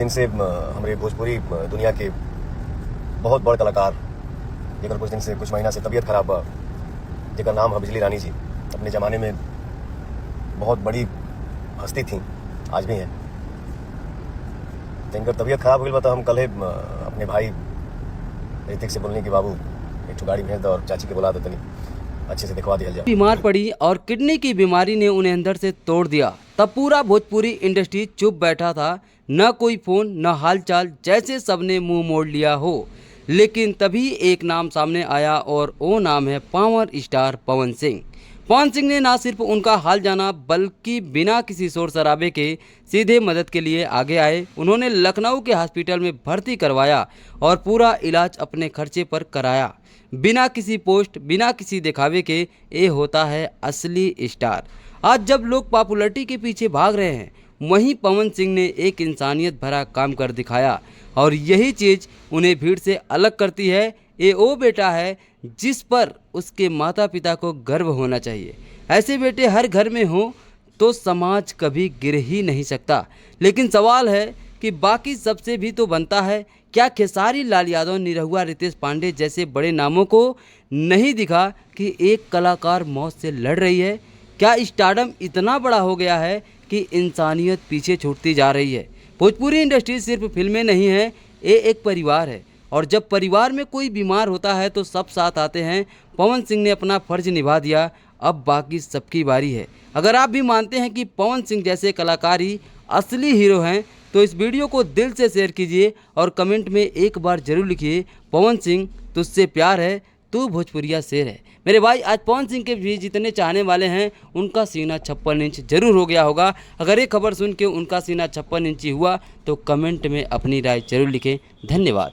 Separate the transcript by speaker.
Speaker 1: इनसे हमारे भोजपुरी दुनिया के बहुत बड़ कलाकार जेकर कुछ दिन से कुछ महीना से तबीयत खराब बा, जेकर नाम है बिजली रानी जी। अपने ज़माने में बहुत बड़ी हस्ती थी, आज भी हैं। तो इनकर तबीयत खराब हो गई बा, तो हम कल अपने भाई ऋतिक से बोलने कि बाबू एक ठो गाड़ी भेज दो और चाची के बुला दो, तनी अच्छे से दिखवा दिया जाए।
Speaker 2: बीमार पड़ी और किडनी की बीमारी ने उन्हें अंदर से तोड़ दिया। तब पूरा भोजपुरी इंडस्ट्री चुप बैठा था, न कोई फोन न हालचाल, जैसे सबने मुंह मोड़ लिया हो। लेकिन तभी एक नाम सामने आया और वो नाम है पावर स्टार पवन सिंह। पवन सिंह ने ना सिर्फ उनका हाल जाना, बल्कि बिना किसी शोर शराबे के सीधे मदद के लिए आगे आए। उन्होंने लखनऊ के हॉस्पिटल में भर्ती करवाया और पूरा इलाज अपने खर्चे पर कराया, बिना किसी पोस्ट, बिना किसी दिखावे के। ये होता है असली स्टार। आज जब लोग पॉपुलैरिटी के पीछे भाग रहे हैं, वहीं पवन सिंह ने एक इंसानियत भरा काम कर दिखाया और यही चीज़ उन्हें भीड़ से अलग करती है। ये वो बेटा है जिस पर उसके माता पिता को गर्व होना चाहिए। ऐसे बेटे हर घर में हों तो समाज कभी गिर ही नहीं सकता। लेकिन सवाल है कि बाकी सबसे भी तो बनता है। क्या खेसारी लाल यादव, निरहुआ, रितेश पांडे जैसे बड़े नामों को नहीं दिखा कि एक कलाकार मौत से लड़ रही है? क्या स्टारडम इतना बड़ा हो गया है कि इंसानियत पीछे छूटती जा रही है? भोजपुरी इंडस्ट्री सिर्फ फिल्में नहीं है, ये एक परिवार है और जब परिवार में कोई बीमार होता है तो सब साथ आते हैं। पवन सिंह ने अपना फर्ज निभा दिया, अब बाकी सबकी बारी है। अगर आप भी मानते हैं कि पवन सिंह जैसे कलाकार ही असली हीरो हैं तो इस वीडियो को दिल से शेयर कीजिए और कमेंट में एक बार जरूर लिखिए, पवन सिंह तुझसे प्यार है, तू भोजपुरिया शेर है। मेरे भाई, आज पवन सिंह के भी जितने चाहने वाले हैं उनका सीना 56 इंच जरूर हो गया होगा। अगर ये खबर सुन के उनका सीना 56 इंची हुआ तो कमेंट में अपनी राय जरूर लिखें। धन्यवाद।